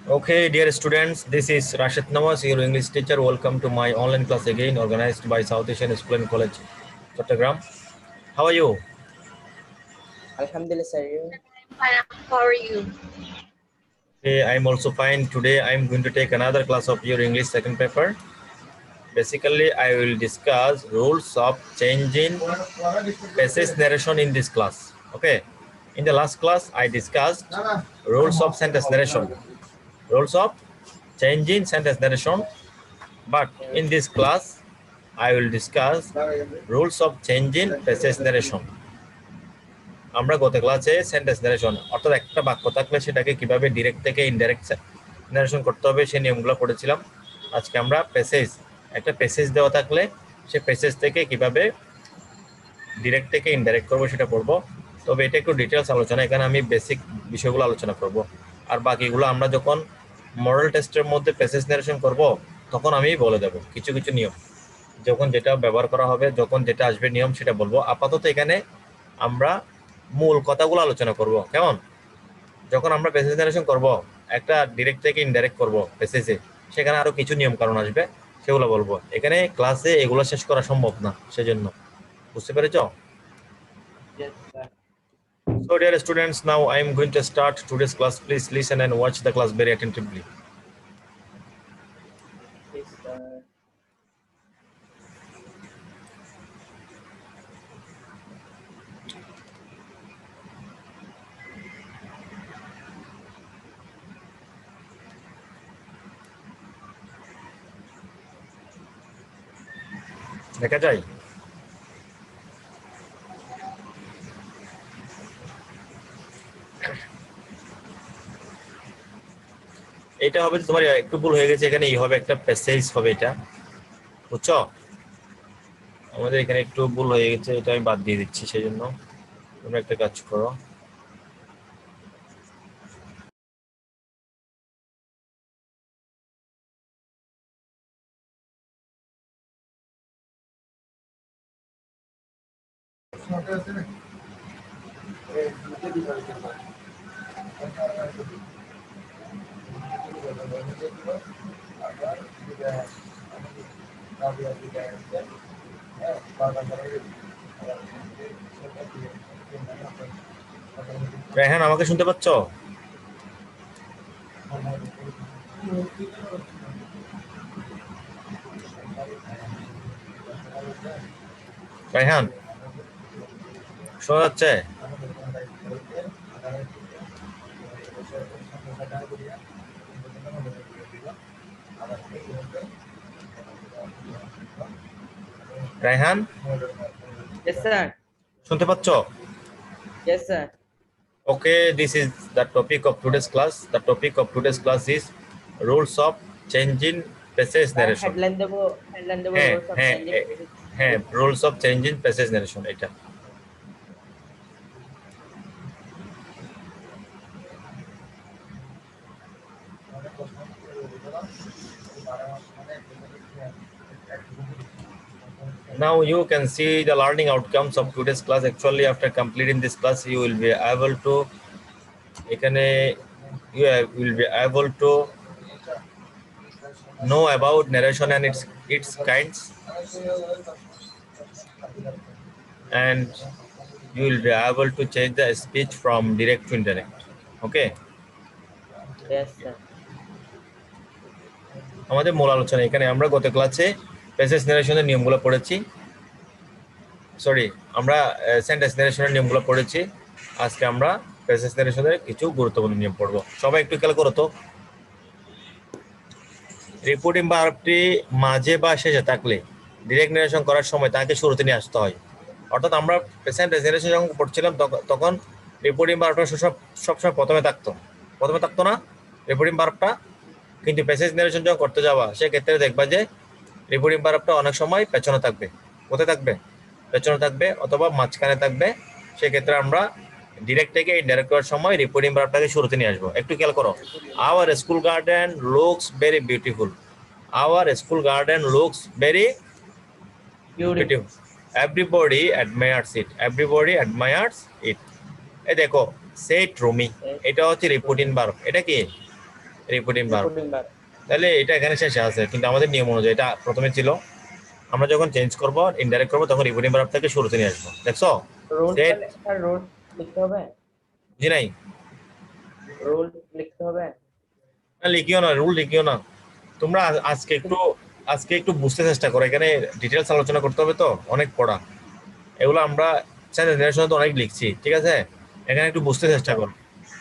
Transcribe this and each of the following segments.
Okay, dear students, this is Rashid Nawaz, your English teacher. Welcome to my online class again, organized by South Asian School and College, Chattogram. How are you? Alhamdulillah, sir. How are you? Okay, I'm also fine. Today, I'm going to take another class of your English second paper. Basically, I will discuss rules of changing passage narration in this class. Okay. In the last class, I discussed rules of sentence narration, rules of changing sentence narration. But in this class, I will discuss rules of changing passage narration. আমরা গত ক্লাসে sentence narration অর্থাৎ একটা বাক্য থাকলে সেটাকে কিভাবে direct থেকে ইনডাইরেক্ট নারেশন করতে হবে সেই নিয়মগুলো পড়েছিলাম। আজকে আমরা প্যাসেজ একটা প্যাসেজ দেওয়া থাকলে সেই প্যাসেজ থেকে কিভাবে ডাইরেক্ট থেকে ইনডাইরেক্ট করব সেটা পড়বো। তবে এটা একটু ডিটেইলস আলোচনা, এখানে আমি বেসিক বিষয়গুলো আলোচনা করব। আর বাকিগুলো আমরা যখন মডেল টেস্টের মধ্যে প্যাসেজ নারেশন করব তখন আমি বলে দেব কিছু কিছু নিয়ম, যখন যেটা ব্যবহার করা হবে, যখন যেটা আসবে নিয়ম সেটা বলবো। আপাতত এখানে আমরা মূল কথাগুলো আলোচনা করব। কেমন? যখন আমরা প্যাসেজ নারেশন করব, একটা ডাইরেক্ট থেকে ইনডাইরেক্ট করব প্যাসেজে, সেখানে আরো কিছু নিয়ম কারণ আসবে, সেগুলো বলবো। এখানে ক্লাসে এগুলো শেষ করা সম্ভব না, সেজন্য। বুঝতে পেরেছো? Yes, sir. So dear students, now I am going to start today's class. Please listen and watch the class very attentively. Yes, sir. দেখা যায়? এটা হবে তোমার একটু ভুল হয়ে গেছে, এখানে এই হবে একটা প্যাসেজ হবে এটা, বুঝছো? আমাদের এখানে একটু ভুল হয়ে গেছে, এটা আমি বাদ দিয়ে দিচ্ছি। সেজন্য তোমরা একটা কাজ করো, রায়হান আমাকে শুনতে পাচ্ছ? রায়হান শোনা যাচ্ছে? Raihan Yes, sir. শুনতে পাচ্ছ? Yes, sir. Okay, this is the topic of today's class. The topic of today's class is rules of changing passage narration. Headline দেবো হ্যাঁ rules of হ্যাঁ changing. হ্যাঁ, rules of changing passage narration এটা। Now you can see the learning outcomes of today's class. Actually, after completing this class, you will be able to will be able to know about narration and its kinds, and you will be able to change the speech from direct to indirect. Okay. Yes, sir. আমাদের মূল আলোচনা এখানে আমরা গত ক্লাসে passage নারেশনের নিয়মগুলো পড়েছি, আমরা সেন্টেন্স নারেশনের নিয়মগুলো পড়েছি। আজকে আমরা প্যাসেজ নারেশনের কিছু গুরুত্বপূর্ণ নিয়ম পড়বো। সবাই একটু খেয়াল করো তো, রিপোর্টিং ভার্বটি মাঝে বা শেষে থাকলে ডিরেক্ট নারেশন করার সময় তাকে শুরুতে নিয়ে আসতে হয়। অর্থাৎ আমরা সেন্টেন্স নারেশন যখন পড়ছিলাম তখন রিপোর্টিং ভার্বটা সবসময় প্রথমে থাকতো না রিপোর্টিং ভার্বটা, কিন্তু প্যাসেজ নারেশন যখন করতে যাওয়া সেক্ষেত্রে দেখবা যে রিপোর্টিং ভার্বটা অনেক সময় পেছনে থাকবে। কোথায় থাকবে? পেছনে থাকবে অথবা মাঝখানে থাকবে। সেক্ষেত্রে আমরা ডিরেক্ট থেকে ইনডাইরেক্ট করার সময় রিপোর্টিং ভার্বটাকে শুরুতে নিয়ে আসবো। একটু খেয়াল করো, our school garden looks very beautiful. Our school garden looks very beautiful. Everybody admires it. Everybody admires it. এই দেখো, সেট রুমি, এটা হচ্ছে রিপোর্টিং ভার্ব। এটা কি? Repeating verb. Reporting verb. তাহলে এটা এখানে শেষে আছে, কিন্তু আমাদের নিয়ম অনুযায়ী এটা প্রথমে ছিল। আমরা যখন চেঞ্জ করব, ইনডাইরেক্ট করব, তখন রিপিটিং ভার্ব থেকে শুরুতে নিয়ে আসবো। দেখছো? Role সেট, স্যার রোল লিখতে হবে? জি নাই, রোল লিখতে হবে? না লিখিও না, রুল লিখিও না। তোমরা আজকে একটু বুঝতে চেষ্টা করো, এখানে ডিটেলস আলোচনা করতে হবে তো, অনেক পড়া। এগুলো আমরা জেনারেশনে তো অনেক লিখছি, ঠিক আছে? এখানে একটু বুঝতে চেষ্টা করো,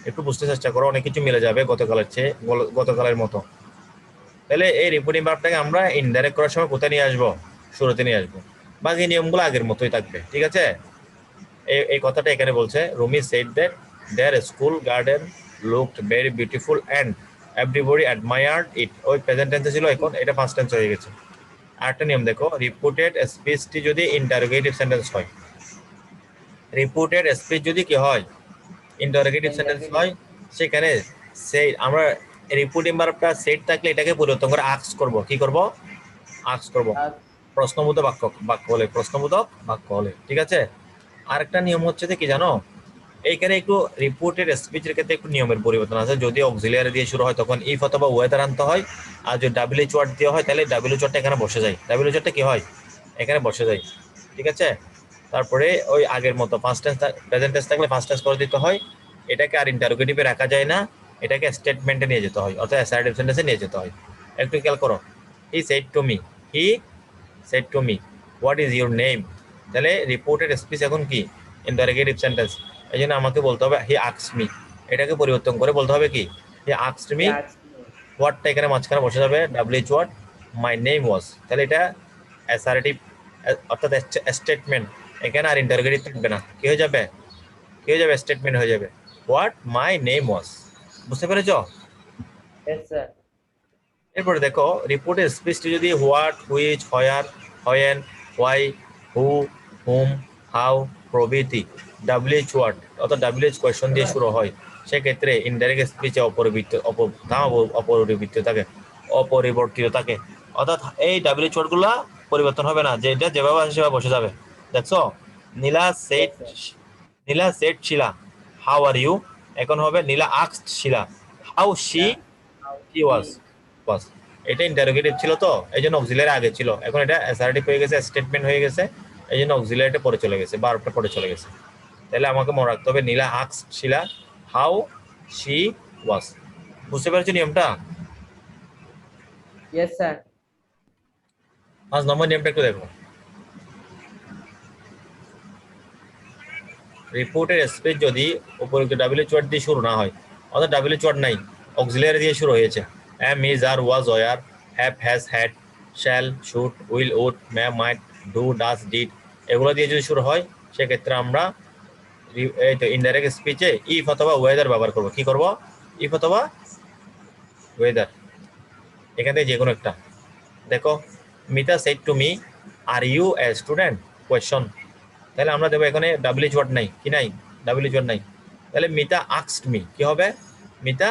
একটু বুঝতে চেষ্টা করো, অনেক কিছু মিলে যাবে গতকালের চেয়ে, গতকালের মতো। তাহলে এই রিপোর্টিং ভার্বটাকে আমরা ইনডাইরেক্ট করার সময় কোথায় নিয়ে আসবো? শুরুতে নিয়ে আসবো। বাকি নিয়মগুলো আগের মতোই থাকবে, ঠিক আছে? এই কথাটা এখানে বলছে, Rumi said that their school garden looked very beautiful and everybody admired it. ওই প্রেজেন্ট টেন্সে ছিল, এখন এটা ফার্স্ট টেন্স হয়ে গেছে। আরেকটা নিয়ম দেখো, রিপোর্টেড স্পিচটি যদি ইন্টারোগেটিভ সেন্টেন্স হয়, রিপোর্টেড স্পিচ যদি কি হয়? ইন্টারোগেটিভ সেন্টেন্স হয়, সেখানে সেই আমরা রিপোর্টিং ভার্বটা সেট থাকলে এটাকে পরিবর্তন করে আস্ক করব। কি করব? আস্ক করব। প্রশ্নবোধক বাক্য হলে, প্রশ্নবোধক বাক্য হলে, ঠিক আছে? আরেকটা নিয়ম হচ্ছে যে কি জানো, এইখানে একটু রিপোর্টেড স্পিচের ক্ষেত্রে একটু নিয়মের পরিবর্তন আছে। যদি অক্সিলিয়ারি দিয়ে শুরু হয় তখন ইফ অথবা ওয়েদার আনতে হয়, আর যদি ডাব্লিউএইচ ওয়ার্ড দিয়ে হয় তাহলে ডাব্লিউএইচ ওয়ার্ডটা এখানে বসে যায়, ডাব্লিউএইচ ওয়ার্ডটা কি হয়? এখানে বসে যায়, ঠিক আছে? তারপরে ওই আগের মতো ফার্স্ট টেন্স, প্রেজেন্ট টেন্স থাকলে ফার্স্ট টেন্স করে দিতে হয়। এটাকে আর ইন্টারোগেটিভে রাখা যায় না, এটাকে স্টেটমেন্টে নিয়ে যেতে হয়, অর্থাৎ অ্যাসার্টিভ সেন্টেন্সে নিয়ে যেতে হয়। একটু খেয়াল করো, হি said to me, he said to me what is your name. তাহলে রিপোর্টেড স্পিচ এখন কি? Interrogative sentence. এই জন্য আমাকে বলতে হবে হি আস্কড মি, এটাকে পরিবর্তন করে বলতে হবে কি? হি আস্কড মি, হোয়াটটা এখানে মাঝখানে বসে যাবে WH word, my name was. তাহলে এটা অ্যাসার্টিভ, অর্থাৎ স্টেটমেন্ট। এখানে আর ইন্টারোগেটিভ থাকবে না, কি হয়ে যাবে? কি হয়ে যাবে? স্টেটমেন্ট হয়ে যাবে, হোয়াট মাই নেম ওয়াজ। বুঝতে পেরেছো? Yes, sir. এরপরে দেখো, রিপোর্টের স্পিচটি যদি what, which, where, when, why, who, hmm, how প্রভৃতি ডাব্লিউএইচ ওয়ার্ড অর্থাৎ ডাব্লিউএইচ কোয়েশ্চন দিয়ে শুরু হয়, সেক্ষেত্রে ইনডাইরেক্ট স্পিচে অপরিবর্তিত থাকে। অর্থাৎ এই ডাব্লিউএইচ ওয়ার্ডগুলো পরিবর্তন হবে না, যে এটা যেভাবে আছে সেভাবে বসে যাবে। দেখছো? Nila said, Yes, sir. Nila said Shila how are you, এখন হবে Nila asked Shila how she How he was. বাস, এটা ইন্টারোগেটিভ ছিল তো, এই জন্য অক্সিলারি আগে ছিল, এখন এটা অ্যাসার্টিভ হয়ে গেছে, স্টেটমেন্ট হয়ে গেছে, এই জন্য অক্সিলারিটা পরে চলে গেছে, বারটা পরে চলে গেছে। তাহলে আমাকে মনে রাখতে হবে Nila asked Shila how she was. বুঝতে পেরেছো নিয়মটা? Yes, sir. 5 নম্বর নিয়মটা একটু দেখো, রিপোর্টের স্পিচ যদি উপযুক্ত ডাব্লিউএইচ ওয়ার্ড দিয়ে শুরু না হয়, অর্থাৎ ডাব্লিউএইচ ওয়ার্ড নাই, অক্সিলারি দিয়ে শুরু হয়েছে, am, is, are, was, were, have, has, had, shall, should, will, would, may, might, do, does, did, এগুলো দিয়ে যদি শুরু হয়, সেক্ষেত্রে আমরা এই তো ইনডাইরেক্ট স্পিচে ইফ অথবা ওয়েদার ব্যবহার করবো। কি করব? ইফ অথবা ওয়েদার, এখান থেকে যে কোনো একটা। দেখো, Mita said to me are you a student question. তাহলে আমরা দেবো এখানে ডাব্লিউএইচ ওয়ার্ড নাই, কি নাই? ডাব্লিউএইচ ওয়ার্ড নাই। তাহলে মিতা আস্কড মি, কি হবে? Mita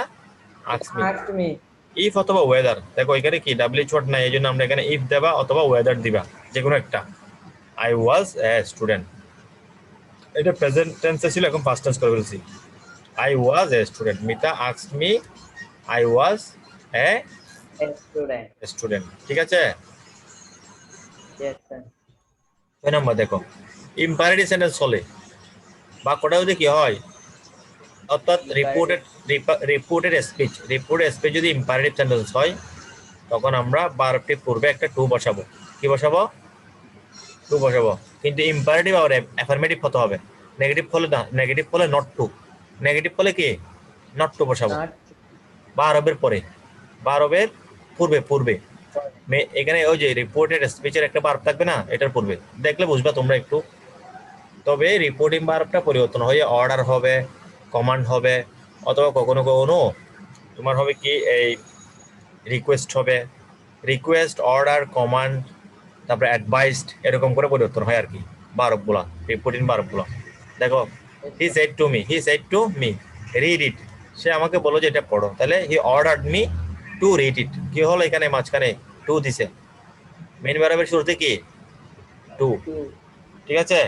asked me. Asked me. If অথবা ওয়েদার, দেখো এখানে কি ডাব্লিউএইচ ওয়ার্ড নাই, এই জন্য আমরা এখানে ইফ দেবা অথবা ওয়েদার দিবা, যে কোনো একটা। আই ওয়াজ এ স্টুডেন্ট, এটা প্রেজেন্ট টেন্সে ছিল, এখন পাস্ট টেন্স করে ফেলছি। I was a student, Mita asked me I was A A student. Student, ঠিক আছে? Yes, sir. 6 নম্বর দেখো, ইম্পারেটিভ সেন্টেন্স হলে বাক্যটা যদি কি হয়, অর্থাৎ রিপোর্টেড স্পিচ যদি ইম্পারেটিভ সেন্টেন্স হয়, তখন আমরা ভার্বটির পূর্বে একটা টু বসাবো। কি বসাবো? টু বসাবো। কিন্তু ইম্পারেটিভ আর অ্যাফার্মেটিভ হতে হবে, নেগেটিভ হলে না, নেগেটিভ হলে নট টু, নেগেটিভ হলে কি নট টু বসাবো। Not ভার্বের পরে, ভার্বের পূর্বে এখানে ওই যে রিপোর্টেড স্পিচের একটা ভার্ব থাকবে না, এটার পূর্বে, দেখলে বুঝবা তোমরা একটু। তবে রিপোর্টিং ভার্বটা পরিবর্তন হয়ে অর্ডার হবে, কমান্ড হবে, অথবা কখনো কখনো তোমার হবে কি এই রিকোয়েস্ট হবে, রিকোয়েস্ট, অর্ডার, কমান্ড, তারপরে অ্যাডভাইসড, এরকম করে পরিবর্তন হয় আর কি ভার্বগুলা, রিপোর্টিং ভার্বগুলো। দেখো, he said to me read it, সে আমাকে বললো যে এটা পড়ো, তাহলে he ordered me to read it. কি হলো এখানে মাঝখানে? টু দিছে, মেইন ভার্বের শুরুতে কি টু, to. ঠিক আছে?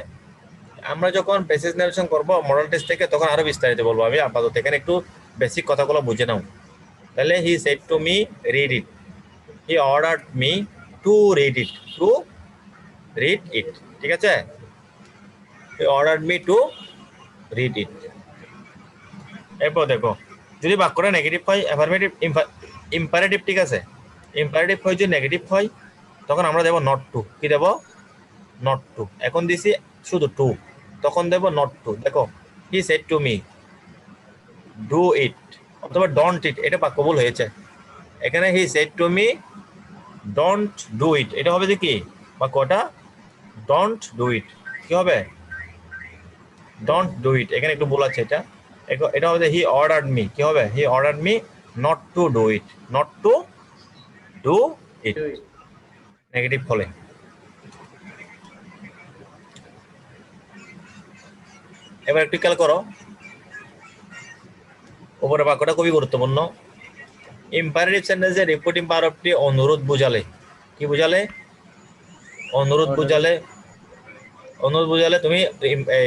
আমরা যখন বেসিস নারেশন করব মডেল টেস্ট থেকে, তখন আরো বিস্তারিত বলবো। আমি আপাতত এখানে একটু বেসিক কথাগুলো বুঝে নাও। তাহলে হি said to me read it, he ordered me to read it, two read ইট, ঠিক আছে? হি অর্ডার্ড মি টু রিড ইট। এরপর দেখো, যদি বাক্যটা নেগেটিভ হয়, অ্যাফার্মেটিভ ইম্পারেটিভ, ঠিক আছে? ইম্পারেটিভ হয় যদি নেগেটিভ হয় তখন আমরা দেব নট টু। কি দেব? Not two. এখন দিছি শুধু টু, তখন দেব নট টু। দেখো, he said to me do it অথবা ডোন্ট ইট, এটা বাক্য ভুল হয়েছে। এখানে he said to me don't do it, এটা হবে যে কি বাক্যটা? Don't do it. কি হবে? Don't do it. এখানে একটু ভুল আছে, এটা হবে হি অর্ডার্ড মি। কি হবে? হি ordered me not to do it, not to do it, Do it. Negative হলে। এবার একটু খেয়াল করো, উপরে বাক্যটা খুবই গুরুত্বপূর্ণ। ইম্পারেটিভ সেন্টেন্সে রিপোর্টিং পাওয়ারটি অনুরোধ বুঝালে। কি বুঝালে? অনুরোধ বুঝালে। অনুরোধ বুঝালে তুমি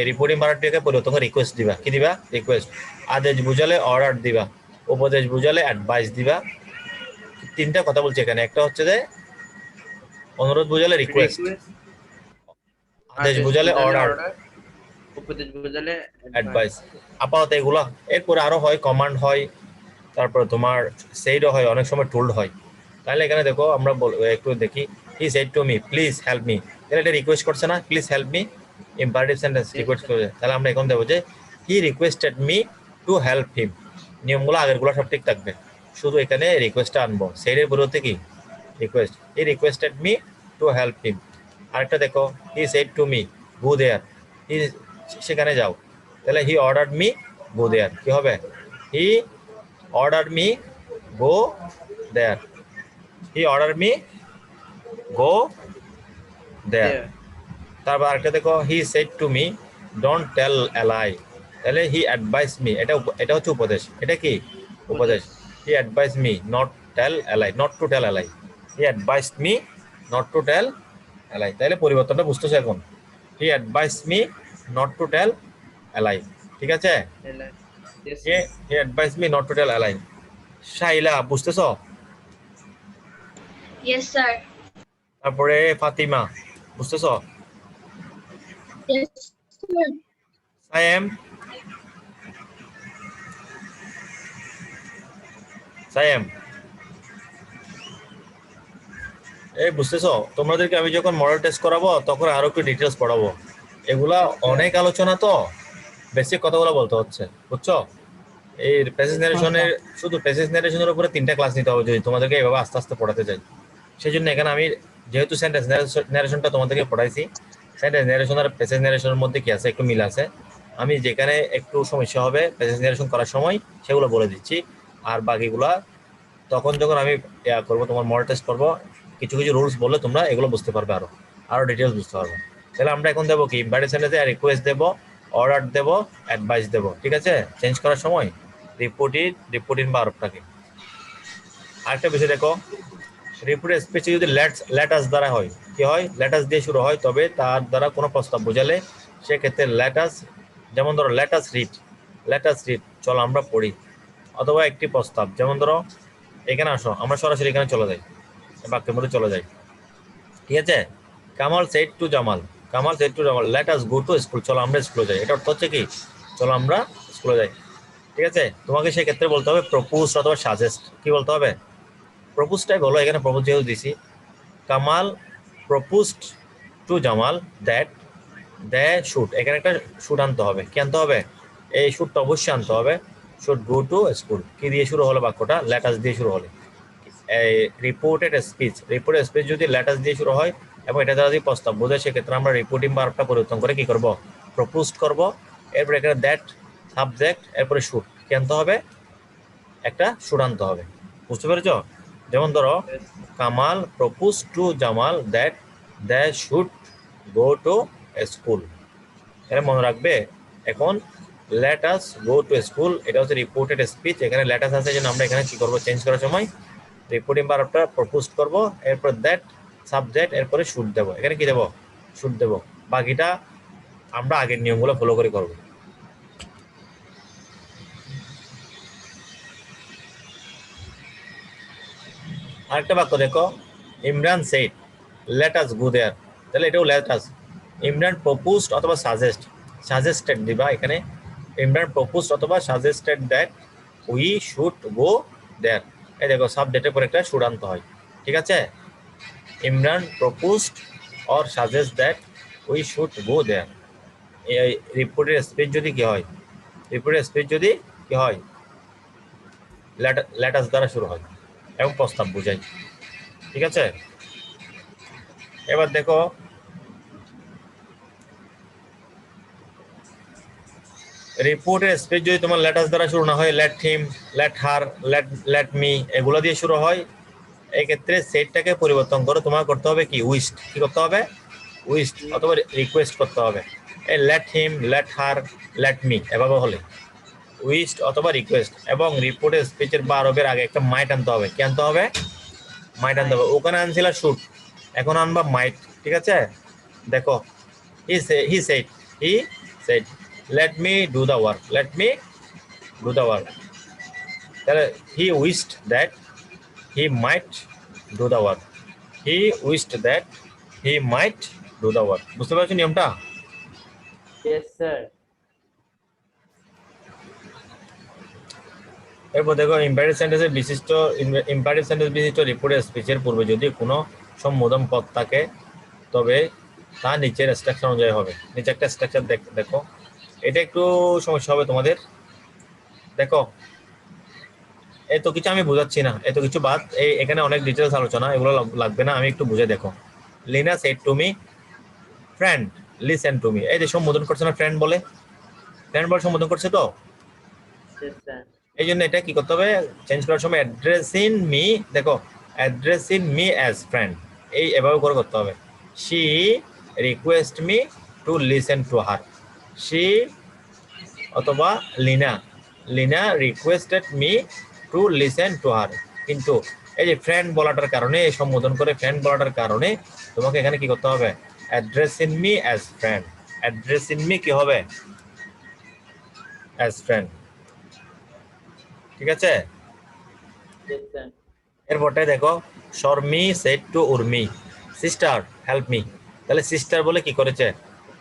রিপোর্টিং পাওয়ারটিকে পরিবর্তন করে রিকোয়েস্ট দিবা। কি দিবা? রিকোয়েস্ট। আদেশ বুঝালে অর্ডার দিবা। উপদেশ বুঝালে অ্যাডভাইস দিবা। তিনটা কথা বলছি এখানে। একটা হচ্ছে যে অনুরোধ বুঝালে রিকোয়েস্ট, Request. আদেশ বুঝালে অর্ডার, order. উপদেশ বোঝালে অ্যাডভাইস। আপাতত এগুলা। এরপরে আরো হয় কমান্ড হয়, তারপর তোমার সেইডও হয়, অনেক সময় টুল্ড হয়। তাহলে এখানে দেখো আমরা একটু দেখি, হি said to me please help me, তাহলে এটা রিকোয়েস্ট করছে না? Please help me, imperative sentence, request করছে। তাহলে আমরা এখন দেবো যে হি রিকোয়েস্টেড মি টু হেল্প হিম। নিয়মগুলো আগেরগুলো সব ঠিক থাকবে, শুধু এখানে রিকোয়েস্টটা আনবো। সেইডের পরিবর্তে কি? Request. He requested me to help him. আরেকটা দেখো, he said to me go there, he সেখানে যাও। তাহলে হি অর্ডার্ড মি গো দেয়ার। কি হবে? হি ordered me go there, he ordered me go there. there. তারপর আরেকটা দেখো, he said to me don't tell a lie, তাহলে he advised me, এটা হচ্ছে উপদেশ। এটা কি? উপদেশ। he advised me not tell a lie, not to tell a lie, he advised me not to tell a lie। তাহলে পরিবর্তনটা বুঝতেছো এখন? he advised me not to tell a lie, ঠিক আছে? Yes, he advised me not to tell a lie। Shaila, বুঝতেছো? Yes, sir. তারপরে ফাতিমা, বুঝতেছো? Yes, sir. Sayem, Sayem, এই বুঝতেছো? তোমাদেরকে আমি যখন মডেল টেস্ট করাবো তখন আরো একটু ডিটেলস পড়াবো। এগুলা অনেক আলোচনা, তো বেসিক কথাগুলো বলতে হচ্ছে, বুঝছো? এই প্যাসেজ ন্যারেশনের, শুধু প্যাসেজ ন্যারেশনের উপরে 3টা ক্লাস নিতে হবে যদি তোমাদেরকে এইভাবে আস্তে আস্তে পড়াতে চাই। সেই জন্য এখানে আমি যেহেতু সেন্টেন্স ন্যারেশনটা তোমাদেরকে পড়াইছি, সেন্টেন্স ন্যারেশন আর প্যাসেজ ন্যারেশনের মধ্যে কি আছে একটু মিল আছে। আমি যেখানে একটু সমস্যা হবে প্যাসেজ ন্যারেশন করার সময় সেগুলো বলে দিচ্ছি, আর বাকিগুলা তখন যখন আমি করবো, তোমার মডেল টেস্ট করবো, কিছু কিছু রুলস বললে তোমরা এগুলো বুঝতে পারবে, আরো ডিটেলস বুঝতে পারবে। তাহলে আমরা এখন দেবো কি? ইম্পারেটিভ সেন্টেন্সে রিকোয়েস্ট দেবো, অর্ডার দেবো, অ্যাডভাইস দেবো, ঠিক আছে? চেঞ্জ করার সময় রিপোর্টিং বা আরবটাকে। আরেকটা বিষয় দেখো, রিপোর্টের স্পিচে যদি লেটাস দ্বারা হয়, কি হয়? লেটাস দিয়ে শুরু হয়, তবে তার দ্বারা কোনো প্রস্তাব বোঝালে সেক্ষেত্রে লেটাস, যেমন ধরো লেটাস রিড, চলো আমরা পড়ি, অথবা একটি প্রস্তাব, যেমন ধরো এখানে আসো, আমরা সরাসরি এখানে চলে যাই, বাক্যের মধ্যে চলে যাই, ঠিক আছে? Kamal said to Jamal, late us go to school, চলো আমরা স্কুলে যাই। এটা অর্থ হচ্ছে কি? চলো আমরা স্কুলে যাই, ঠিক আছে? তোমাকে সেই ক্ষেত্রে বলতে হবে প্রপোজ অথবা সাজেস্ট। কি বলতে হবে? প্রপোজটাই বলো, এখানে প্রপোজ যেহেতু দিছি। Kamal proposed to Jamal that they should, এখানে একটা শুড আনতে হবে। কি আনতে হবে? এই শুডটা অবশ্যই আনতে হবে। শুড গো টু স্কুল, কি দিয়ে শুরু হলো বাক্যটা? লেটাস দিয়ে শুরু হলে। এই রিপোর্টেড স্পিচ যদি লেটাস দিয়ে শুরু হয় এবং এটা দ্বারা যদি প্রস্তাব বোঝায়, সেক্ষেত্রে আমরা রিপোর্টিং ভার্বটা পরিবর্তন করে কি করব? প্রপোজড করব। এরপরে এখানে দ্যাট সাবজেক্ট, এরপরে শুড, কি আনতে হবে? একটা শুড আনতে হবে। বুঝতে পেরেছ? যেমন ধরো, yes. Kamal propose to Jamal that they should go to school. এটা মনে রাখবে। এখন let us go to school, এটা হচ্ছে রিপোর্টেড স্পিচ। এখানে লেট আস আছে, জন্য আমরা এখানে কি করব? চেঞ্জ করার সময় রিপোর্টিং ভার্বটা প্রপোজ করব, এরপর দ্যাট সাবজেক্ট, এরপরে শুড দেব। এখানে কি দেব? শুড দেব। বাকিটা আমরা আগের নিয়মগুলো ফলো করে করব। আরেকটা বাক্য দেখো, Imran said let us go there, তাহলে এটাও লেট আস। ইমরান প্রপোজড অথবা সাজেস্টেড দিবা এখানে, ইমরান প্রপোজড অথবা suggested that we should go there. এই দেখো সাবজেক্টের পর একটা শুড আনতে হয়, ঠিক আছে? Imran proposed or suggest that we should go there. এই রিপোর্টের স্পিচ যদি কি হয়, রিপোর্টের স্পিচ যদি কি হয়, লেটাস দ্বারা শুরু হয় এবং প্রস্তাব বোঝায়, ঠিক আছে? এবার দেখো রিপোর্টের স্পিচ যদি তোমার লেটাস দ্বারা শুরু না হয়, let him, let her, let me এগুলো দিয়ে শুরু হয়, এই ক্ষেত্রে সেটটাকে পরিবর্তন করে তোমার করতে হবে কি উইস্ট, কি করতে হবে উইস্ট অথবা রিকোয়েস্ট করতে হবে। এই let him, let her, let me এভাবে হলে উইস্ট অথবা রিকোয়েস্ট, এবং রিপোর্টের স্পিচের বা আরবের আগে একটা মাইট আনতে হবে। কি আনতে হবে? মাইট আনতে হবে। ওখানে আনছিল শুট, এখন আনবা মাইট, ঠিক আছে? দেখো he shed let me do the work, let me do the work, তাহলে he wished that he might do the work, he wished that he might do the work। বুঝতে পারছো নিয়মটা? Yes, sir. এরপর দেখো ইম্পারেটিভ সেন্টেন্সের বিশিষ্ট, imperative sentence বিশিষ্ট রিপোর্টের স্পিচের পূর্বে যদি কোনো সম্বোধন পদ থাকে তবে তা নিচের স্ট্রাকচার অনুযায়ী হবে। নিচে একটা স্ট্রাকচার দেখো, এটা একটু সমস্যা হবে তোমাদের। দেখো এত কিছু আমি বোঝাচ্ছি না, এত কিছু বাদ, এখানে অনেক ডিটেলস আলোচনা, এগুলো লাগবে না, আমি একটু বুঝে দেখো। Lina shed to me friend listen to me, এই যে সম্বোধন করছে না, ফ্রেন্ড বলে, ফ্রেন্ড বলে সম্বোধন করছে তো, Yes, sir. এই জন্য এটা কি করতে হবে, চেঞ্জ করার সময় অ্যাড্রেসিং মি, দেখো অ্যাড্রেসিং মি অ্যাজ ফ্রেন্ড, এই এভাবে করে করতে হবে। She request me to listen to her, she অথবা লিনা requested me to listen to her. কিন্তু এই যে ফ্রেন্ড বলাটার কারণে, এই সম্বোধন করে ফ্রেন্ড বলাটার কারণে তোমাকে এখানে কি করতে হবে, addressing me as friend, addressing me কি হবে, অ্যাজ ফ্রেন্ড, ঠিক আছে? Yes, sir. এরপরটাই দেখো, Sharmi said to Urmi sister help me, তাহলে সিস্টার বলে কি করেছে,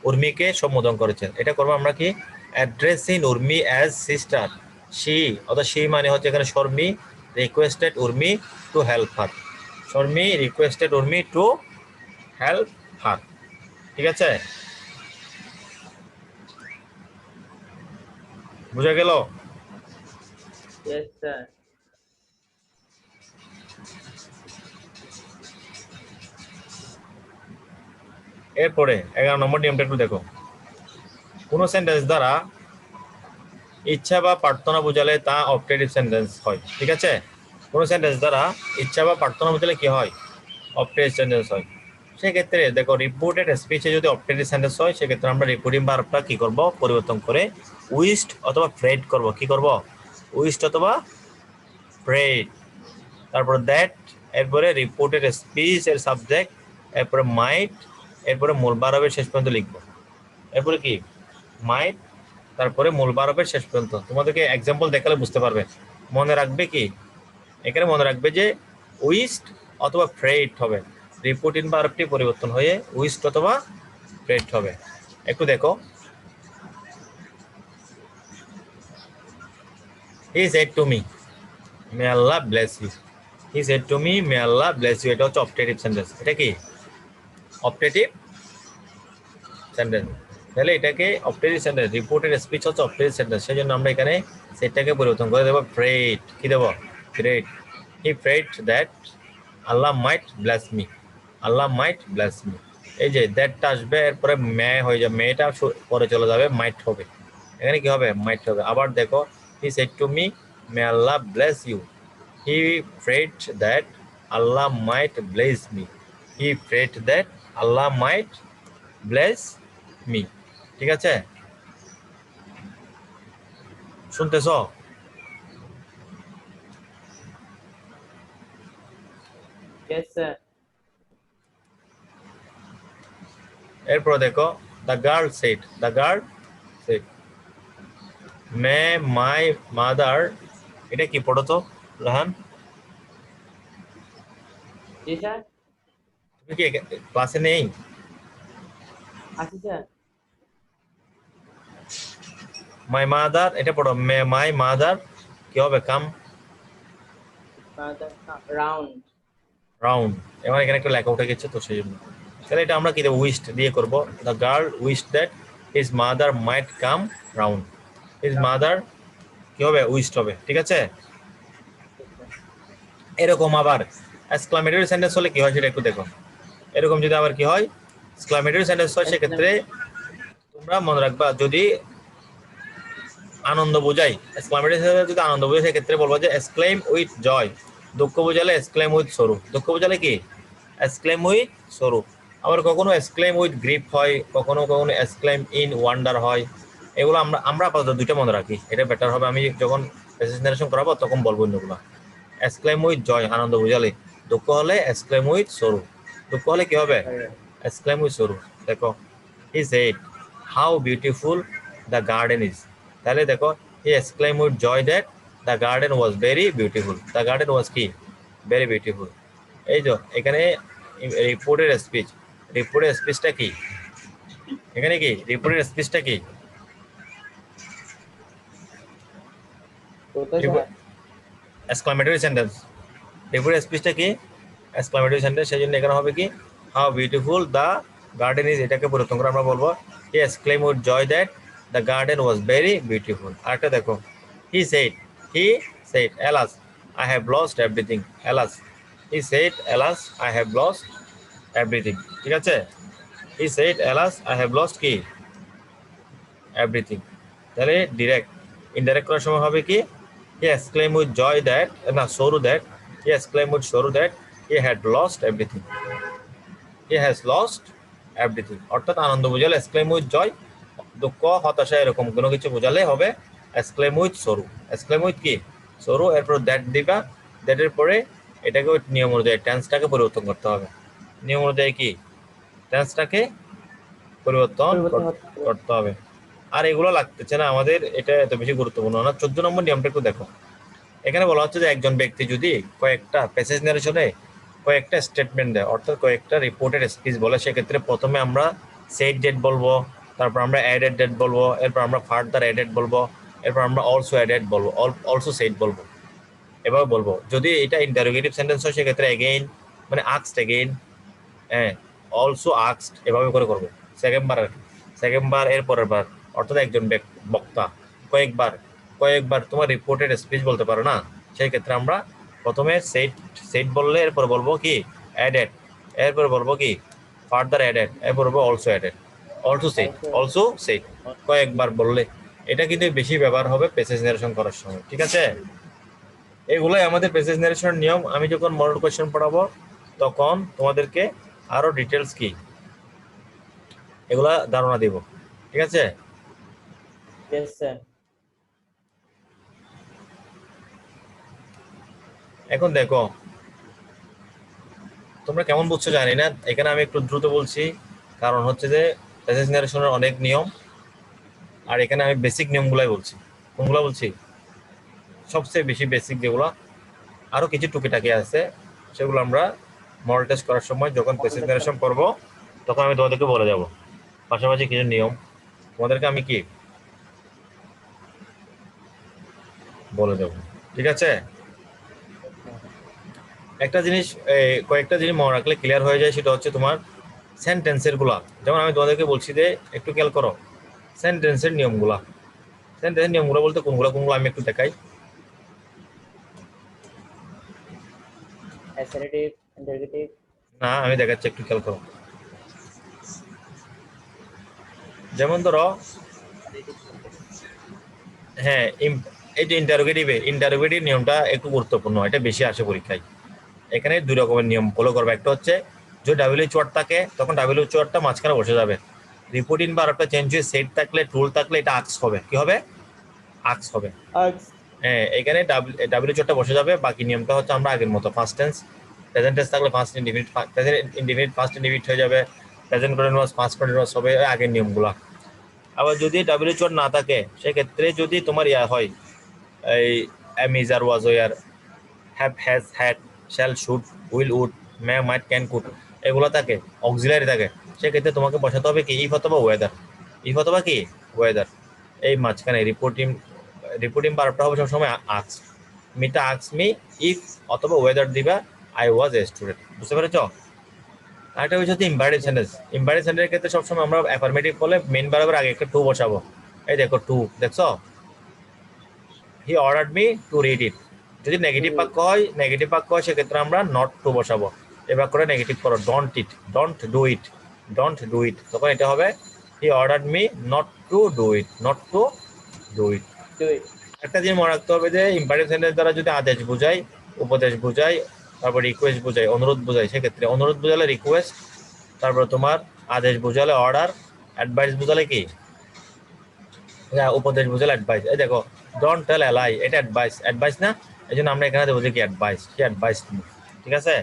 উর্মিকে সম্বোধন করেছে। এটা করবো আমরা কি, addressing Urmi as sister, she অর্থাৎ শি মানে হচ্ছে এখানে Sharmi requested Urmi to help her, Sharmi requested Urmi to help হার, ঠিক আছে? বুঝা গেল? Yes, sir. এরপরে 11 নম্বর নিয়মটা একটু দেখো, কোন সেন্টেন্স দ্বারা ইচ্ছা বা প্রার্থনা বোঝালে তা অপটেটিভ সেন্টেন্স হয়, ঠিক আছে? কোন সেন্টেন্স দ্বারা ইচ্ছা বা প্রার্থনা বোঝালে কি হয়, অপটেটিভ সেন্টেন্স হয়। সেক্ষেত্রে দেখো রিপোর্টেড স্পিচে যদি অপটেটিভ সেন্টেন্স হয়, সেক্ষেত্রে আমরা রিপোর্টিং ভার্বটা কি করব, পরিবর্তন করে উইশড অথবা প্রেড করব। কি করব, উইশড অথবা প্রেড, তারপর দ্যাট, এরপরে রিপোর্টেড স্পিচ এর সাবজেক্ট, এরপরে মাইট, এরপরে মূল ভার্বের শেষ পর্যন্ত লিখবো। এরপরে কি মাইট, তারপরে মূল ভার্বের শেষ পর্যন্ত। তোমাদেরকে এক্সাম্পল দেখালে বুঝতে পারবে। মনে রাখবে কি, এখানে মনে রাখবে যে উইস্ট অথবা ফ্রেড হবে, রিপোর্টিং ভার্বটি পরিবর্তন হয়ে উইস্ট অথবা ফ্রেড হবে। একটু দেখো, he said to me may Allah bless you, he said to me may Allah bless you, এটা হচ্ছে অপটেটিভ সেন্টেন্স। এটা কি অপটেটিভ সেন্টেন্স, তাহলে এটাকে অপটেটিভ সেন্টেন্স, রিপোর্টেড স্পিচ হচ্ছে অপটেটিভ সেন্টেন্স, সেই জন্য আমরা এখানে সেটাকে পরিবর্তন করে দেবো প্রেড। কি দেবো, prayed, he prayed that Allah might bless me, Allah might bless me. এই যে দ্যাটটা আসবে, এরপরে মে হয়ে যাবে, মেটা পরে চলে যাবে, মাইট হবে, এখানে কি হবে, মাইট হবে। আবার দেখো, he said to me may Allah bless you, he prayed that Allah might bless me, he prayed that Allah might bless me, ঠিক আছে? শুনতেছ? Yes, sir. এরপর দেখো, the girl said, the girl said may my mother, এটা কি পড়ো তো রাহান? জি স্যার, তুমি কি ক্লাসে নেই? আছি স্যার। মাই মাদার, এটা পড়ো, মাই মাদার কি হবে? Come round. রাউন্ড। এবার এখানে একটা লেখা উঠে গেছে তো সেই জন্য। তাহলে এটা আমরা কি দেবো? উইশড দিয়ে করবো। The girl wish that his mother might come round. His mother কি হবে? উইশড হবে। ঠিক আছে। এরকম আবার এক্সক্লামেটরি সেন্টেন্স হলে কি হয় সেটা একটু দেখো। এরকম যদি আবার কি হয় এক্সক্লামেটরি সেন্টেন্স হয় সেক্ষেত্রে তোমরা মনে রাখবা, যদি আনন্দ বোঝাই, এক্সক্লামেটরি সেন্টেন্স যদি আনন্দ বোঝাই সেক্ষেত্রে বলবো যে এক্সক্লেম উইথ জয়। দুঃখ বোঝালে এক্সক্লেম উইথ সরু। দুঃখ বোঝালে কি? এক্সক্লেম উইথ সরু। আবার কখনো এক্সক্লেম উইথ গ্রিফ হয়, কখনো কখনো এক্সক্লেম ইন ওয়ান্ডার হয়। এগুলো আমরা আমরা আপাতত দুইটা মনে রাখি, এটা বেটার হবে। আমি যখন প্রেজেন্টেশন করাবো তখন বলবো অন্যগুলো। এক্সক্লেম উইথ জয় আনন্দ বোঝালে, দুঃখ হলে এক্সক্লেম উইথ সরু। দুঃখ হলে কি হবে? Exclaim with sorrow. দেখো, he said how beautiful the garden is. তাহলে দেখো, he exclaim with joy that the garden was very beautiful. The garden was কি? Very beautiful. এই যে এখানে রিপোর্টের স্পিচ, রিপোর্টের স্পিচটা কি? এখানে কি রিপোর্টের স্পিচটা কি? কোথায় স্যার? Exclamatory sentence. রিপোর্টের স্পিচটা কি? Exclamatory sentence. সেই জন্য এখানে হবে কি? How beautiful the garden is, এটাকে পরিবর্তন করে আমরা বলবো he exclaim with joy that the garden was very beautiful. আরেকটা দেখো, he said, he said alas I have lost everything. Alas, he said alas I have lost everything. ঠিক আছে। He said alas I have lost কি? Everything. তাহলে direct. Indirect করার সময় হবে কি? He exclaim with joy that, না সরু দ্যাট, হি এক্সক্লেম উইথ সরু that he had lost everything. He has lost everything. অর্থাৎ আনন্দ বোঝালে এক্সক্লেম উইথ জয়, দুঃখ হতাশা এরকম কোনো কিছু বোঝালে হবে এক্সক্লেম উইথ সরু। এক্সক্লেম উইথ কি? সরু। এরপর দ্যাট দিবা। দ্যাটের পরে এটাকে ওই নিয়ম অনুযায়ী টেন্সটাকে পরিবর্তন করতে হবে। নিয়ম অনুযায়ী কি? টেন্সটাকে পরিবর্তন করতে হবে। আর এগুলো লাগতেছে না আমাদের, এটা এত বেশি গুরুত্বপূর্ণ না। 14 নম্বর নিয়মটা একটু দেখো। এখানে বলা হচ্ছে যে একজন ব্যক্তি যদি কয়েকটা প্যাসেজ নারেশনে কয়েকটা স্টেটমেন্ট দেয়, অর্থাৎ কয়েকটা রিপোর্টেড স্পিচ বলে, সেক্ষেত্রে প্রথমে আমরা সেড ডেট বলবো, তারপর আমরা অ্যাডেড ডেট বলবো, এরপর আমরা ফার্দার অ্যাডেড বলবো, এরপর আমরা অলসো অ্যাডেড বলবো, অলসো সেড বলবো। এভাবে বলবো। যদি এটা ইন্টারোগেটিভ সেন্টেন্স হয় সেক্ষেত্রে এগেইন, মানে আস্কড এগেইন, হ্যাঁ, অলসো আস্কড, এভাবে করে করবো। সেকেন্ড বার এর পরের বার, অর্থাৎ একজন বক্তা কয়েকবার কয়েকবার তোমার রিপোর্টেড স্পিচ বলতে পারো না, সেই ক্ষেত্রে আমরা প্রথমে সেট বললে এরপর বলবো কি? অ্যাডেড। এরপর বলবো কি? Further added. এরপর বলবো অলসো অ্যাডেড, অলসো সেট কয়েকবার বললে। এটা কিন্তু বেশি ব্যবহার হবে প্যাসেজ নারেশন করার সময়। ঠিক আছে। এগুলোই আমাদের প্যাসেজ নারেশনের নিয়ম। আমি যখন মডেল কোয়েশ্চেন পড়াবো তখন তোমাদেরকে আরো ডিটেলস কি এগুলা ধারণা দিব। ঠিক আছে। Yes sir. এখন দেখো, তোমরা কেমন বুঝছো জানি না, এখানে আমি একটু দ্রুত বলছি, কারণ হচ্ছে যে প্যাসেজ নারেশনের অনেক নিয়ম, আর এখানে আমি বেসিক নিয়মগুলাই বলছি। কোনগুলো বলছি? সবচেয়ে বেশি বেসিক যেগুলো, আরো কিছু টুকিটাকি আছে সেগুলো আমরা মডেল টেস্ট করার সময় যখন প্যাসেজ নারেশন করবো তখন আমি তোমাদেরকে বলে যাব। পাশাপাশি কিছু নিয়ম তোমাদেরকে আমি কি বলে দেব। ঠিক আছে। একটা জিনিস, কয়েকটা জিনিস মনে রাখলে ক্লিয়ার হয়ে যায়, সেটা হচ্ছে তোমার সেন্টেন্সের গুলা। যেমন আমি তোমাদেরকে বলছি যে একটু খেয়াল করো সেন্টেন্সের নিয়মগুলা। সেন্টেন্সের নিয়মগুলো বলতে কোনগুলো কোনগুলো আমি একটু দেখাই। Assertive, interrogative. না, আমি দেখাচ্ছি, একটু খেয়াল করো। যেমন ধরো, হ্যাঁ, এই যে ইন্টারোগেটিভ নিয়মটা একটু গুরুত্বপূর্ণ, এটা বেশি আসে পরীক্ষায়। এখানে দুই রকমের নিয়ম ফলো করবে। একটা হচ্ছে যদি ডাব্লিউএইচ ওয়ার্ড থাকে তখন ডাব্লিউএইচ ওয়ার্ডটা মাঝখানে বসে যাবে। রিপোর্টিং বা আরেকটা চেঞ্জ হয়ে সেট থাকলে, টুল থাকলে এটা আক্স হবে। কি হবে? আক্স হবে। হ্যাঁ, এখানে ডাব্লিউএইচ ওয়ার্ডটা বসে যাবে। বাকি নিয়মটা হচ্ছে আমরা আগের মতো ফার্স্ট টেন্স, প্রেজেন্ট টেন্স থাকলে ফার্স্ট ইনডিফিনিট ফার্স্ট ইনডিফিনিট হয়ে যাবে, প্রেজেন্ট কন্টিনিউয়াস ফার্স্ট কন্টিনিউয়াস হবে, আগের নিয়মগুলা। আবার যদি ডাব্লিউএইচ ওয়ার্ড না থাকে সেক্ষেত্রে যদি তোমার ইয়া হয়, এই am is are was were, have has had, shall should, will would, may might can could এগুলো থাকে অক্সিলারি থাকে সেক্ষেত্রে তোমাকে বসাতে হবে কি ইফ অথবা ওয়েদার ইফ অথবা কি ওয়েদার এই মাঝখানে রিপোর্টিং ভার্বটা হবে সবসময় আক্স মিটা আক্স মি ইফ অথবা ওয়েদার দিবা আই ওয়াজ এ স্টুডেন্ট বুঝতে পেরেছো আরেকটা হচ্ছে ইম্পারেটিভ সেন্টেন্স ইম্পারেটিভ সেন্টেন্সের ক্ষেত্রে সবসময় আমরা অ্যাফার্মেটিভ বলে মেইন ভার্বের আগে একটা টু বসাবো এই দেখো টু দেখছো হি অর্ডার্ড মি টু রিড ইট যদি নেগেটিভ বাক্য হয় সেক্ষেত্রে আমরা নট টু বসাবো এবার করে নেগেটিভ করো ডোন্ট ডু ইট তখন এটা হবে হি ordered me not to do it Do it. একটা জিনিস মনে রাখতে হবে যে ইম্পারেটিভ সেন্টেন্স দ্বারা যদি আদেশ বোঝায় উপদেশ বোঝায় তারপর রিকোয়েস্ট বোঝায় অনুরোধ বোঝায় সেক্ষেত্রে অনুরোধ বোঝালে রিকোয়েস্ট তারপর তোমার আদেশ বোঝালে অর্ডার অ্যাডভাইস বোঝালে কি উপদেশ বোঝালে অ্যাডভাইস এই দেখো ডোন্ট টেল এ লাই এটা অ্যাডভাইস না এই জন্য আমরা এখানে দেবো যে কি অ্যাডভাইস ঠিক আছে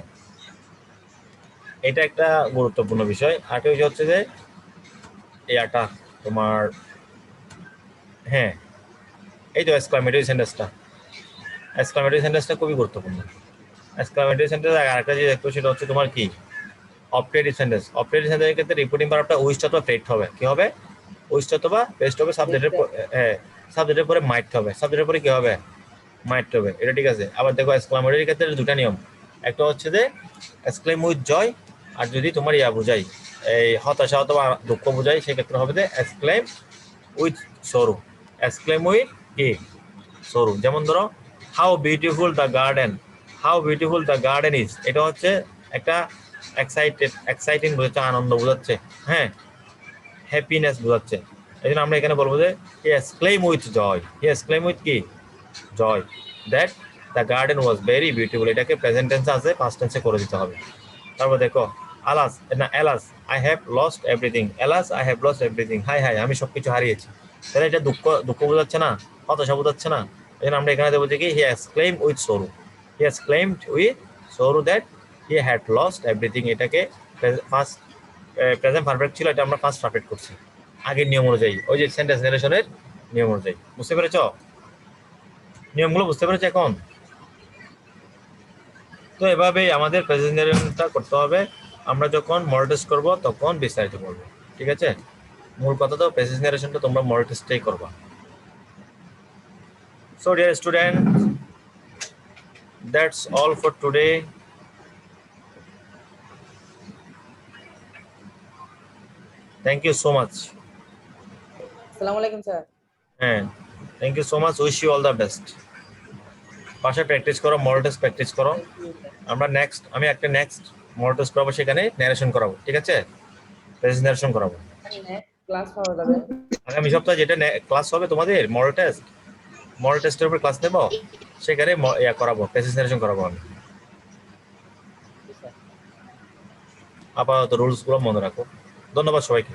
এটা একটা গুরুত্বপূর্ণ বিষয় আরেকটা বিষয় হচ্ছে যে এটা তোমার হ্যাঁ এই তো এক্সক্লামেটরি সেন্টেন্সটা খুবই গুরুত্বপূর্ণ এক্সক্লামেটরি সেন্টেন্স আরেকটা যে দেখতো সেটা হচ্ছে তোমার কি অপটেটিভ সেন্টেন্সের ক্ষেত্রে রিপোর্টিং ভার্বটা উইস্ট অথবা প্রেস্ট হবে কি হবে উইস্ট অথবা প্রেস্ট হবে সাবজেক্টের পরে মাইট হবে সাবজেক্টের পরে কি হবে মাইট হবে এটা ঠিক আছে আবার দেখো এক্সক্লামেটরির ক্ষেত্রে দুটা নিয়ম একটা হচ্ছে যে এক্সক্লেম উইথ জয় আর যদি তোমার ইয়া বোঝাই এই হতাশা অথবা দুঃখ বোঝাই সেক্ষেত্রে হবে যে এক্সক্লেম উইথ সরু এক্সক্লেম উইথ কি সরু যেমন ধরো how beautiful the garden is এটা হচ্ছে একটা এক্সাইটিং বোঝাচ্ছে আনন্দ বোঝাচ্ছে হ্যাঁ হ্যাপিনেস বোঝাচ্ছে এই জন্য আমরা এখানে বলবো যে হি এক্সক্লেম উইথ কি joy that the garden was very beautiful এটাকে প্রেজেন্ট টেন্সে আছে পাস্ট টেন্সে করে দিতে হবে তারপর দেখো alas I have lost everything হাই আমি সবকিছু হারিয়েছি তাহলে এটা দুঃখ বোঝাচ্ছে না হতাশা বোঝাচ্ছে না এই জন্য আমরা এখানে দেবো যে কি হি এক্সক্লেমড উইথ সরু that he had lost everything এটাকে ফার্স্ট প্রেজেন্ট পারফেক্ট ছিল এটা আমরা ফার্স্ট পারফেক্ট করছি আগের নিয়ম অনুযায়ী ওই যে সেন্টেন্স নারেশনের নিয়ম অনুযায়ী বুঝতে পেরেছো নিয়মগুলো বুঝতে পেরেছো এখন তো এভাবেই আমাদের প্রেজেন্টেশনটা করতে হবে আমরা যখন মডেল টেস্ট করব তখন বিস্তারিত করব ঠিক আছে মূল কথা তো প্রেজেন্টেশনটা তোমরা মডেল টেস্টটাই করবা so dear student that's all for today thank you so much Assalamu alaikum, sir. হ্যাঁ thank you so much wish you all the best বাসায় প্র্যাকটিস করো মডেল টেস্ট প্র্যাকটিস করো আমরা আমি একটা নেক্সট মডেল টেস্ট করাবো সেখানে ন্যারেশন করাবো ঠিক আছে প্রেজেন্টেশন করাবো ক্লাস পাওয়া যাবে আগামী সপ্তাহে যেটা ক্লাস হবে তোমাদের মডেল টেস্টের উপর ক্লাস নেব সেখানে করাবো প্রেজেন্টেশন করাবো আমি আপাতত রুলসগুলো মনে রাখো ধন্যবাদ সবাইকে